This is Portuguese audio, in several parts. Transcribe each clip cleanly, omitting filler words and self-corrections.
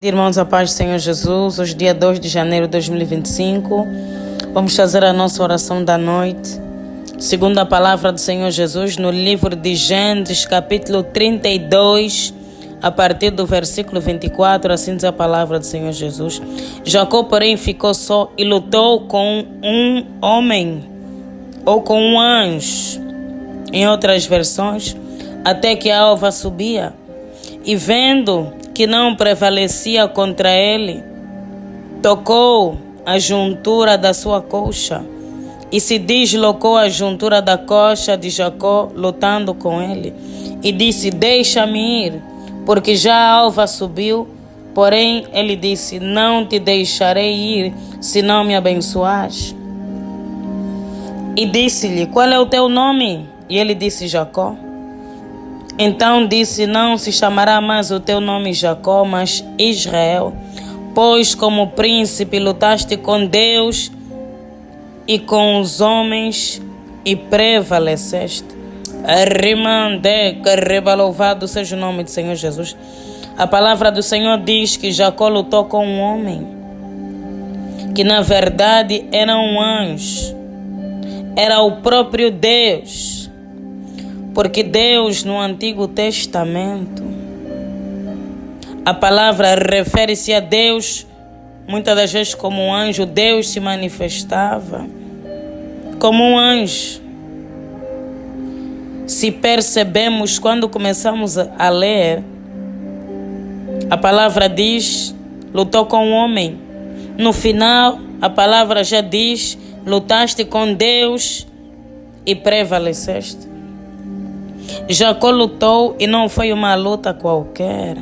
Irmãos, a paz do Senhor Jesus, hoje dia 2 de janeiro de 2025, vamos fazer a nossa oração da noite, segundo a palavra do Senhor Jesus, no livro de Gênesis, capítulo 32, a partir do versículo 24, assim diz a palavra do Senhor Jesus. Jacó, porém, ficou só e lutou com um homem, ou com um anjo, em outras versões, até que a alva subia, e vendo que não prevalecia contra ele, tocou a juntura da sua coxa e se deslocou a juntura da coxa de Jacó, lutando com ele, e disse: deixa-me ir, porque já a alva subiu. Porém ele disse: não te deixarei ir, se não me abençoares. E disse-lhe: qual é o teu nome? E ele disse: Jacó. Então disse: não se chamará mais o teu nome Jacó, mas Israel, pois como príncipe lutaste com Deus e com os homens e prevaleceste. Louvado seja o nome do Senhor Jesus. A palavra do Senhor diz que Jacó lutou com um homem, que na verdade era um anjo, era o próprio Deus. Porque Deus, no Antigo Testamento, a palavra refere-se a Deus, muitas das vezes como um anjo. Deus se manifestava como um anjo. Se percebemos, quando começamos a ler, a palavra diz: lutou com um homem. No final, a palavra já diz: lutaste com Deus e prevaleceste. Jacó lutou e não foi uma luta qualquer.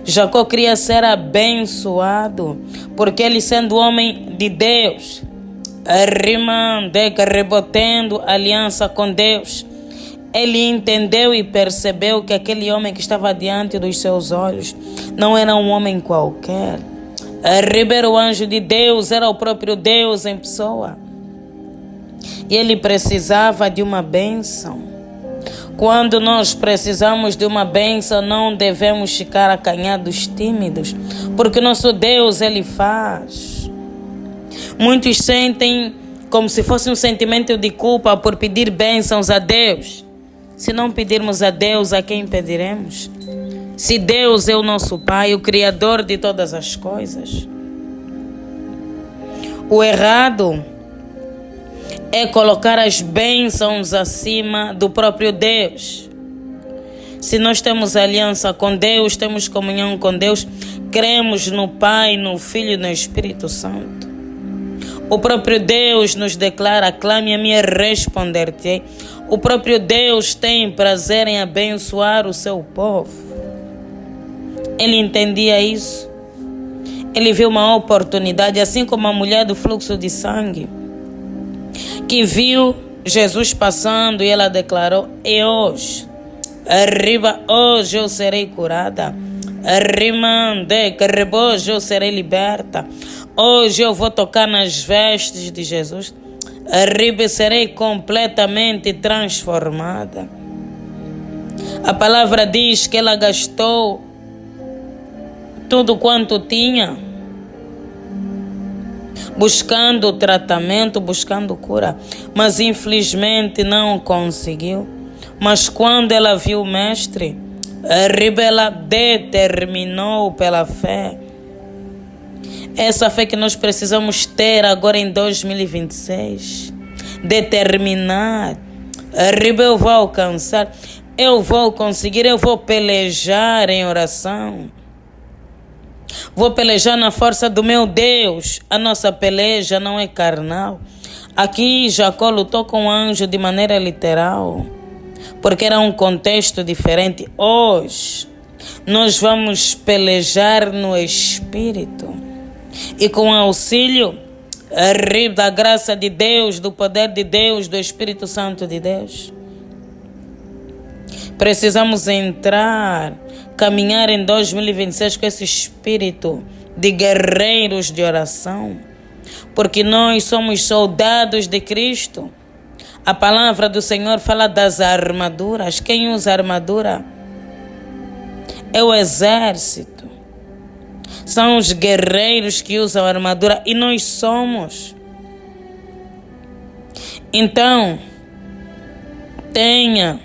Jacó queria ser abençoado, porque ele, sendo homem de Deus, rebotando aliança com Deus, ele entendeu e percebeu que aquele homem que estava diante dos seus olhos não era um homem qualquer. O anjo de Deus era o próprio Deus em pessoa. E ele precisava de uma bênção. Quando nós precisamos de uma bênção, não devemos ficar acanhados, tímidos, porque nosso Deus, Ele faz. Muitos sentem como se fosse um sentimento de culpa por pedir bênçãos a Deus. Se não pedirmos a Deus, a quem pediremos? Se Deus é o nosso Pai, o Criador de todas as coisas. O errado é colocar as bênçãos acima do próprio Deus. Se nós temos aliança com Deus, temos comunhão com Deus, cremos no Pai, no Filho e no Espírito Santo. O próprio Deus nos declara: clame a mim e responder-te. O próprio Deus tem prazer em abençoar o seu povo. Ele entendia isso. Ele viu uma oportunidade, assim como a mulher do fluxo de sangue, que viu Jesus passando, e ela declarou: e hoje, hoje eu serei curada. Hoje eu serei liberta. Hoje eu vou tocar nas vestes de Jesus. Serei completamente transformada. A palavra diz que ela gastou tudo quanto tinha, buscando tratamento, buscando cura, mas infelizmente não conseguiu. Mas quando ela viu o mestre, ela determinou pela fé. Essa fé que nós precisamos ter agora em 2026. Determinar. Eu vou alcançar, eu vou conseguir, eu vou pelejar em oração. Vou pelejar na força do meu Deus. A nossa peleja não é carnal. Aqui Jacó lutou com o anjo de maneira literal, porque era um contexto diferente. Hoje nós vamos pelejar no Espírito, e com o auxílio da graça de Deus, do poder de Deus, do Espírito Santo de Deus. Precisamos caminhar em 2026 com esse espírito de guerreiros de oração, porque nós somos soldados de Cristo. A palavra do Senhor fala das armaduras. Quem usa armadura é o exército. São os guerreiros que usam armadura e nós somos. Então, tenha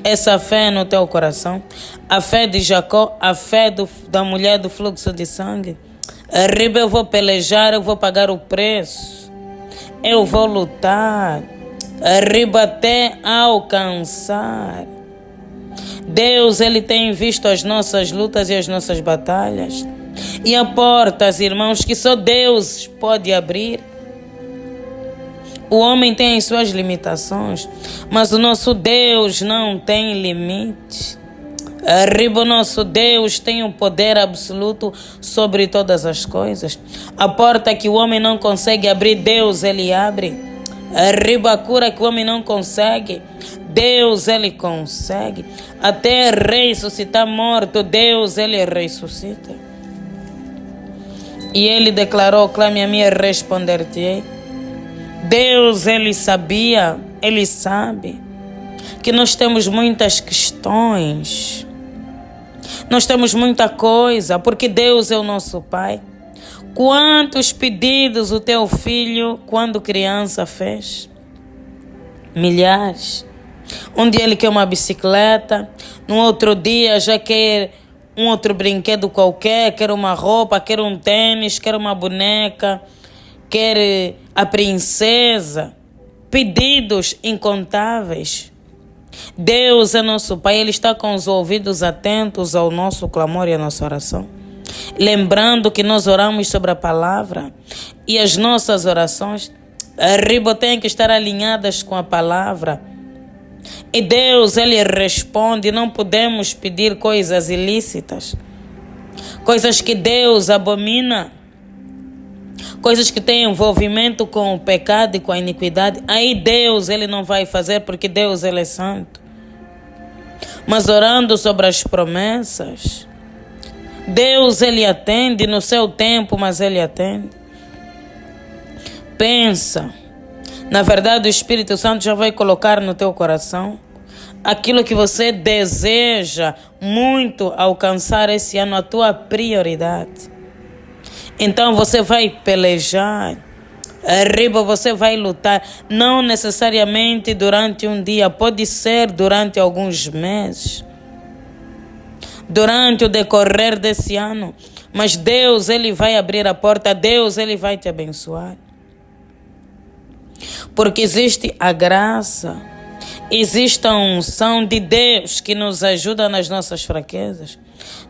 essa fé no teu coração. A fé de Jacó, a fé da mulher do fluxo de sangue. Arriba eu vou pelejar, eu vou pagar o preço. Eu vou lutar. Arriba até alcançar. Deus, Ele tem visto as nossas lutas e as nossas batalhas. E há portas, irmãos, que só Deus pode abrir. O homem tem as suas limitações, mas o nosso Deus não tem limite. Arriba, o nosso Deus tem o poder absoluto sobre todas as coisas. A porta que o homem não consegue abrir, Deus, Ele abre. Arriba, a cura que o homem não consegue, Deus, Ele consegue. Até ressuscitar morto, Deus, Ele ressuscita. E Ele declarou: clame a mim e responder-te-ei. Deus, Ele sabia, Ele sabe que nós temos muitas questões, nós temos muita coisa, porque Deus é o nosso Pai. Quantos pedidos o teu filho, quando criança, fez? Milhares. Um dia ele quer uma bicicleta, no outro dia já quer um outro brinquedo qualquer, quer uma roupa, quer um tênis, quer uma boneca, quer a princesa. Pedidos incontáveis. Deus é nosso Pai, Ele está com os ouvidos atentos ao nosso clamor e à nossa oração. Lembrando que nós oramos sobre a palavra e as nossas orações têm que estar alinhadas com a palavra. E Deus, Ele responde. Não podemos pedir coisas ilícitas, coisas que Deus abomina, coisas que têm envolvimento com o pecado e com a iniquidade. Aí Deus, Ele não vai fazer, porque Deus, Ele é santo. Mas orando sobre as promessas, Deus, Ele atende no seu tempo, mas Ele atende. Pensa, na verdade o Espírito Santo já vai colocar no teu coração aquilo que você deseja muito alcançar esse ano, a tua prioridade. Então você vai pelejar, você vai lutar, não necessariamente durante um dia, pode ser durante alguns meses, durante o decorrer desse ano. Mas Deus, Ele vai abrir a porta, Deus, Ele vai te abençoar. Porque existe a graça, existe a unção de Deus que nos ajuda nas nossas fraquezas.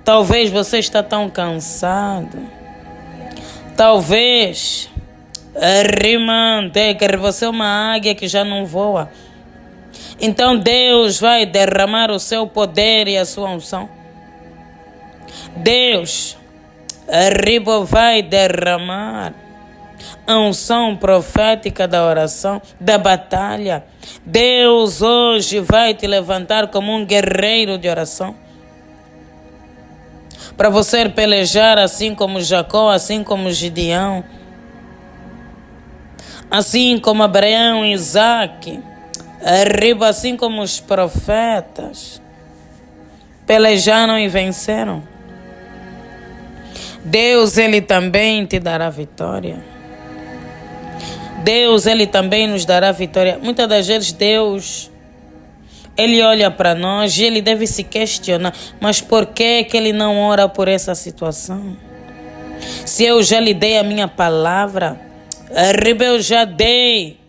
Talvez você está tão cansado, talvez você é uma águia que já não voa. Então Deus vai derramar o seu poder e a sua unção. Deus vai derramar a unção profética da oração, da batalha. Deus hoje vai te levantar como um guerreiro de oração, para você pelejar assim como Jacó, assim como Gideão, assim como Abraão e Isaac, assim como os profetas pelejaram e venceram. Deus, Ele também te dará vitória. Deus, Ele também nos dará vitória. Muitas das vezes Deus, Ele olha para nós e Ele deve se questionar: mas por que Ele não ora por essa situação? Se eu já lhe dei a minha palavra, eu já dei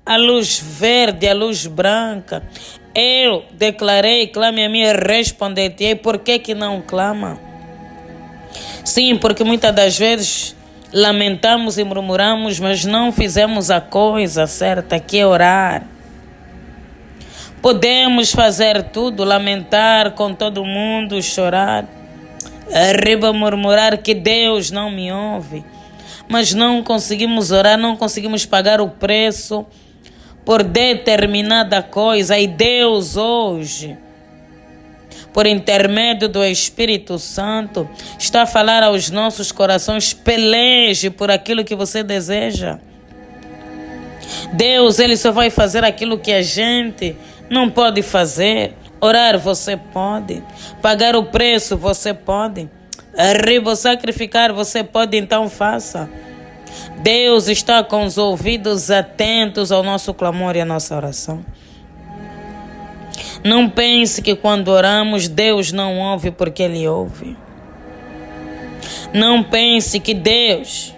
a luz verde, a luz branca. Eu declarei: clame a mim e responder-te-ei. Por que não clama? Sim, porque muitas das vezes lamentamos e murmuramos, mas não fizemos a coisa certa, que é orar. Podemos fazer tudo, lamentar com todo mundo, chorar, murmurar que Deus não me ouve, mas não conseguimos orar, não conseguimos pagar o preço por determinada coisa. E Deus hoje, por intermédio do Espírito Santo, está a falar aos nossos corações: peleje por aquilo que você deseja. Deus, Ele só vai fazer aquilo que a gente não pode fazer. Orar você pode, pagar o preço você pode. Arriba, sacrificar você pode, então faça. Deus está com os ouvidos atentos ao nosso clamor e à nossa oração. Não pense que quando oramos Deus não ouve, porque Ele ouve. Não pense que Deus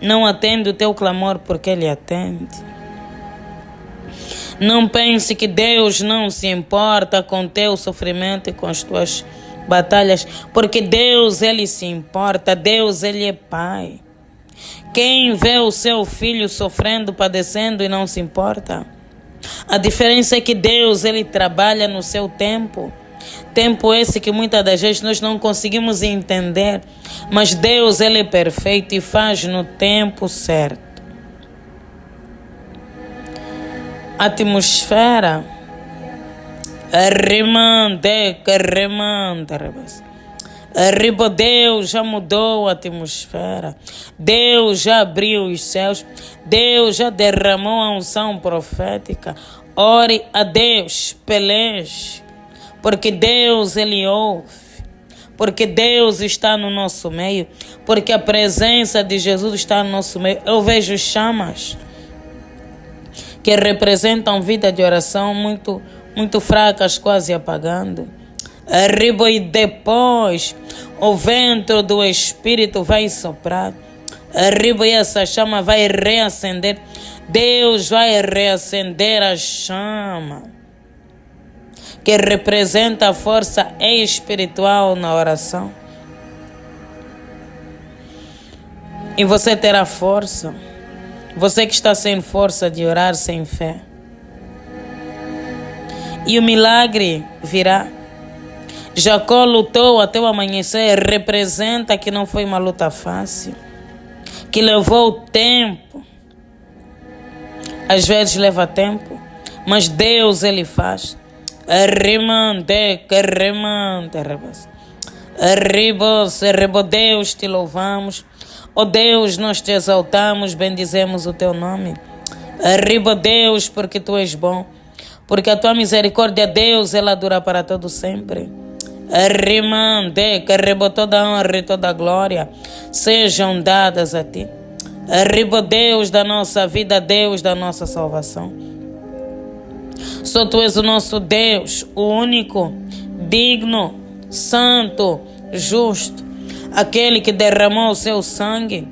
não atende o teu clamor, porque Ele atende. Não pense que Deus não se importa com o teu sofrimento e com as tuas batalhas, porque Deus, Ele se importa. Deus, Ele é Pai. Quem vê o seu filho sofrendo, padecendo e não se importa? A diferença é que Deus, Ele trabalha no seu tempo. Tempo esse que muitas das vezes nós não conseguimos entender. Mas Deus, Ele é perfeito e faz no tempo certo. A atmosfera Arriba, Deus já mudou a atmosfera. Deus já abriu os céus. Deus já derramou a unção profética. Ore a Deus, peleje. Porque Deus, Ele ouve. Porque Deus está no nosso meio. Porque a presença de Jesus está no nosso meio. Eu vejo chamas que representam vida de oração muito fracas, quase apagando. Arriba, e depois o vento do Espírito vai soprar. Arriba, e essa chama vai reacender. Deus vai reacender a chama que representa a força espiritual na oração. E você terá força. Você que está sem força de orar, sem fé. E o milagre virá. Jacó lutou até o amanhecer. Representa que não foi uma luta fácil, que levou tempo. Às vezes leva tempo, mas Deus, Ele faz. Arriba, Deus, te louvamos. Ó Deus, nós te exaltamos, bendizemos o teu nome. Arriba, Deus, porque tu és bom. Porque a tua misericórdia, Deus, ela dura para todo sempre. Arriba, toda honra e toda glória sejam dadas a ti. Arriba, Deus da nossa vida, Deus da nossa salvação. Só tu és o nosso Deus, o único, digno, santo, justo. Aquele que derramou o seu sangue,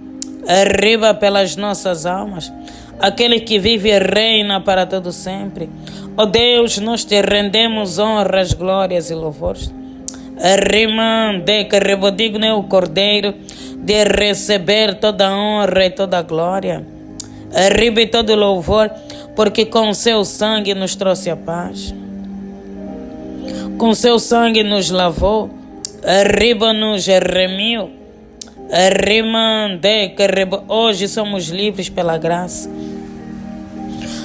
arriba pelas nossas almas. Aquele que vive e reina para todo sempre. Ó Deus, nós te rendemos honras, glórias e louvores. Digno é o Cordeiro de receber toda a honra e toda a glória. Arriba e todo louvor, porque com seu sangue nos trouxe a paz. Com seu sangue nos lavou. Arriba nos remiu. Hoje somos livres pela graça.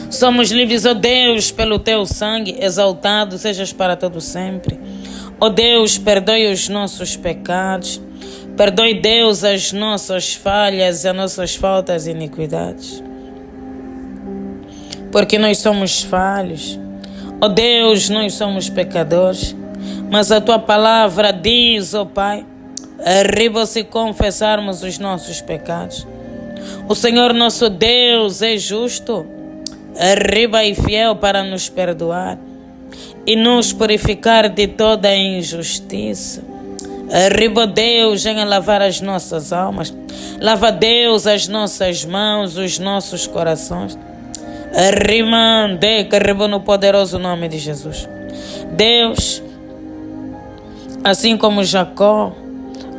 Somos livres, ó Deus, pelo teu sangue. Exaltado sejas para todo sempre. Ó Deus, perdoe os nossos pecados. Perdoe, Deus, as nossas falhas e as nossas faltas e iniquidades. Porque nós somos falhos. Ó Deus, nós somos pecadores. Mas a tua palavra diz, ó Pai, arriba se confessarmos os nossos pecados. O Senhor nosso Deus é justo, arriba e fiel para nos perdoar e nos purificar de toda a injustiça. Arriba, Deus, venha lavar as nossas almas. Lava, Deus, as nossas mãos, os nossos corações. Arriba no poderoso nome de Jesus. Deus, assim como Jacó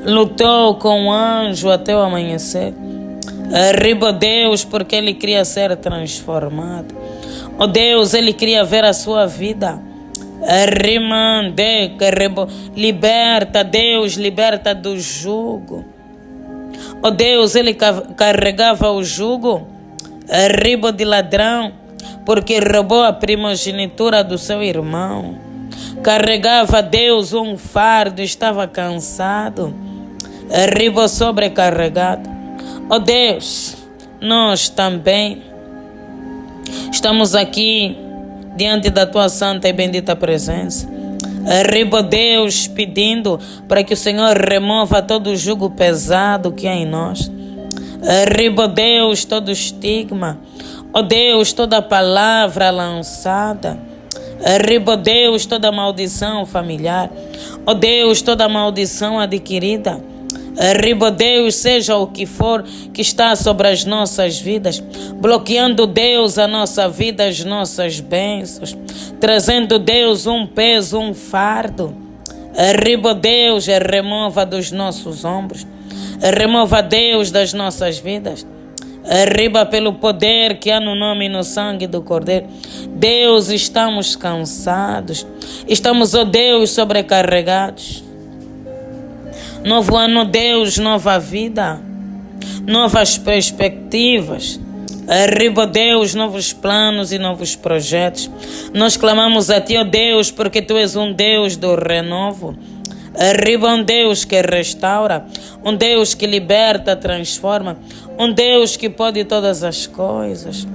lutou com o anjo até o amanhecer. Arriba, Deus, porque ele queria ser transformado. Oh Deus, ele queria ver a sua vida. Liberta, Deus, liberta do jugo. Oh Deus, ele carregava o jugo, arriba de ladrão, porque roubou a primogenitura do seu irmão. Carregava, Deus, um fardo, estava cansado, arriba sobrecarregado. Oh Deus, nós também estamos aqui diante da tua santa e bendita presença. Arriba, Deus, pedindo para que o Senhor remova todo o jugo pesado que há em nós. Arriba, Deus, todo estigma. Ó Deus, toda palavra lançada. Arriba, Deus, toda maldição familiar. Ó Deus, toda maldição adquirida. Arriba, Deus, seja o que for que está sobre as nossas vidas, bloqueando, Deus, a nossa vida, as nossas bênçãos, trazendo, Deus, um peso, um fardo. Arriba, Deus, remova dos nossos ombros. Remova, Deus, das nossas vidas. Arriba, pelo poder que há no nome e no sangue do Cordeiro. Deus, estamos cansados. Estamos, ó Deus, sobrecarregados. Novo ano, Deus, nova vida, novas perspectivas. Arriba, Deus, novos planos e novos projetos. Nós clamamos a Ti, ó Deus, porque Tu és um Deus do renovo. Arriba, um Deus que restaura, um Deus que liberta, transforma, um Deus que pode todas as coisas.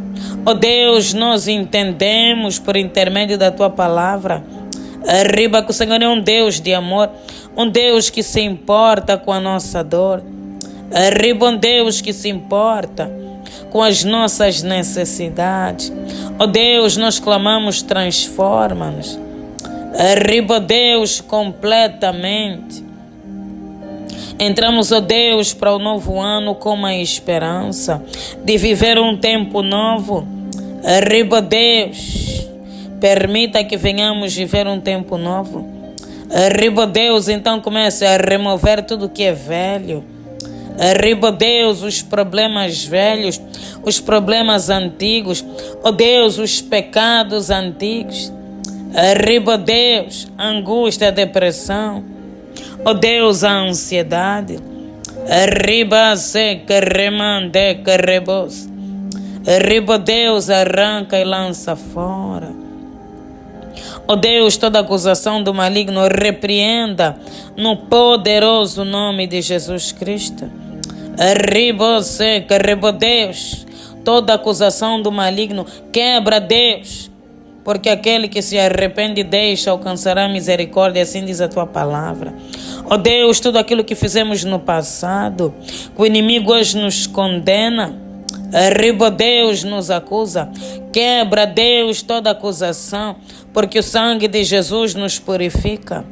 Ó Deus, nós entendemos por intermédio da Tua palavra. Arriba, que o Senhor é um Deus de amor, um Deus que se importa com a nossa dor. Arriba, um Deus que se importa com as nossas necessidades. Ó Deus, nós clamamos, transforma-nos. Arriba, Deus, completamente. Entramos, ó Deus, para o novo ano com uma esperança de viver um tempo novo. Arriba, Deus, permita que venhamos viver um tempo novo. Arriba, Deus, então comece a remover tudo que é velho. Arriba, Deus, os problemas velhos, os problemas antigos. Ó Deus, os pecados antigos. Arriba, Deus, a angústia, a depressão. Ó Deus, a ansiedade. Arriba, seca, remande, carrebos. Arriba, Deus, arranca e lança fora. Ó Deus, toda acusação do maligno repreenda no poderoso nome de Jesus Cristo. Arriba, seca, arriba, Deus, toda acusação do maligno quebra, Deus, porque aquele que se arrepende e deixa alcançará misericórdia, assim diz a Tua palavra. Ó Deus, tudo aquilo que fizemos no passado, que o inimigo hoje nos condena, arriba, Deus, nos acusa. Quebra, Deus, toda acusação, porque o sangue de Jesus nos purifica.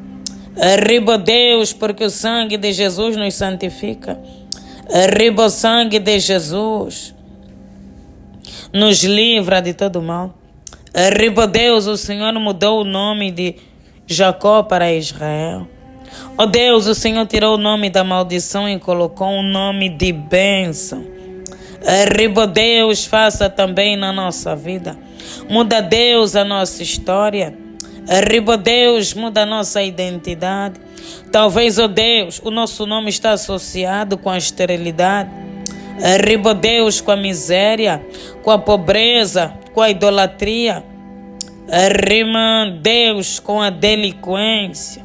Arriba, Deus, porque o sangue de Jesus nos santifica. Arriba, o sangue de Jesus nos livra de todo mal. Arriba, Deus, o Senhor mudou o nome de Jacó para Israel. Ó Deus, o Senhor tirou o nome da maldição e colocou um nome de bênção. Arriba, Deus, faça também na nossa vida. Muda, Deus, a nossa história. Arriba, Deus, muda a nossa identidade. Talvez, ó Deus, o nosso nome está associado com a esterilidade. Arriba, Deus, com a miséria, com a pobreza, com a idolatria. Arriba, Deus, com a delinquência.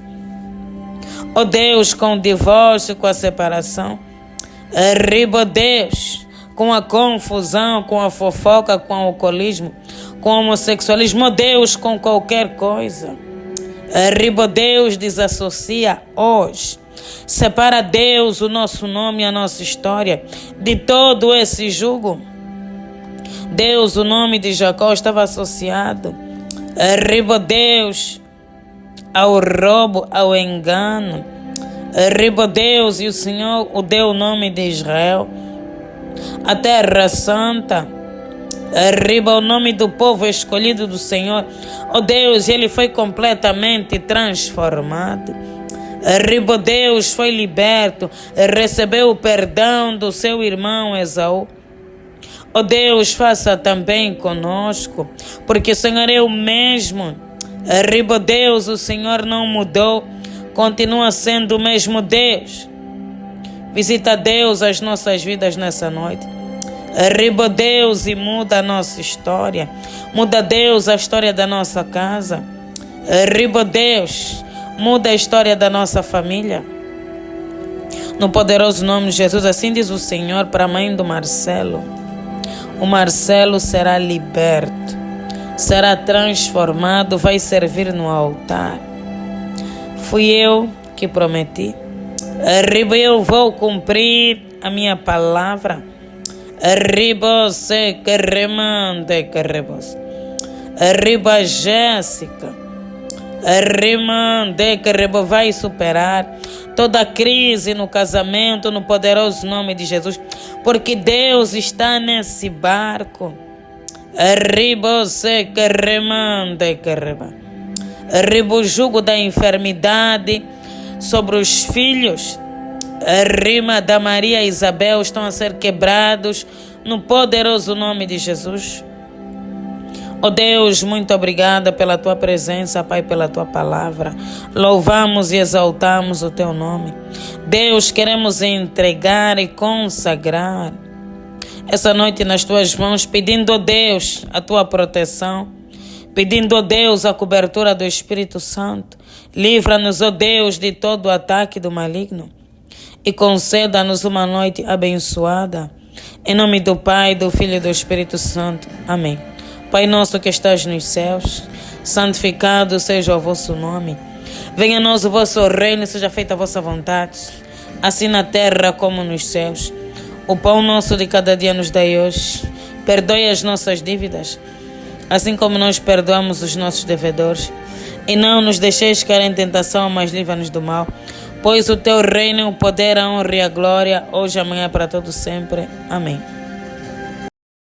Ó Deus, com o divórcio, com a separação. Arriba, Deus, com a confusão, com a fofoca, com o alcoolismo, com o homossexualismo. Ó Deus, com qualquer coisa. Arriba, Deus, desassocia hoje. Separa, Deus, o nosso nome e a nossa história de todo esse jugo. Deus, o nome de Jacó estava associado. Arriba, Deus, ao roubo, ao engano. Arriba, Deus, e o Senhor o deu o nome de Israel. A terra santa. Arriba, o nome do povo escolhido do Senhor. Ó Deus, ele foi completamente transformado. Arriba, Deus, foi liberto, recebeu o perdão do seu irmão Esaú. Ó Deus, faça também conosco, porque o Senhor é o mesmo. Arriba, Deus, o Senhor não mudou, continua sendo o mesmo Deus. Visita, Deus, as nossas vidas nessa noite. Arriba, Deus, e muda a nossa história. Muda, Deus, a história da nossa casa. Arriba, Deus, muda a história da nossa família. No poderoso nome de Jesus, assim diz o Senhor para a mãe do Marcelo. O Marcelo será liberto, será transformado, vai servir no altar. Fui eu que prometi. Arriba, eu vou cumprir a minha palavra. Arriba, se que remande que rebos. Arriba, Jéssica. Remande que rebo vai superar toda crise no casamento, no poderoso nome de Jesus, porque Deus está nesse barco. Arriba, se que remande que reba. Arriba, o jugo da enfermidade sobre os filhos. A rima da Maria e Isabel estão a ser quebrados no poderoso nome de Jesus. Oh Deus, muito obrigada pela tua presença, Pai, pela tua palavra. Louvamos e exaltamos o teu nome. Deus, queremos entregar e consagrar essa noite nas tuas mãos, pedindo a Deus a tua proteção, pedindo a Deus a cobertura do Espírito Santo. Livra-nos, ó Deus, de todo o ataque do maligno e conceda-nos uma noite abençoada. Em nome do Pai, do Filho e do Espírito Santo. Amém. Pai nosso que estás nos céus, santificado seja o vosso nome. Venha a nós o vosso reino e seja feita a vossa vontade, assim na terra como nos céus. O pão nosso de cada dia nos dai hoje. Perdoe as nossas dívidas, assim como nós perdoamos os nossos devedores. E não nos deixeis cair em tentação, mas livra-nos do mal. Pois o teu reino, o poder, a honra e a glória, hoje e amanhã para todo sempre. Amém.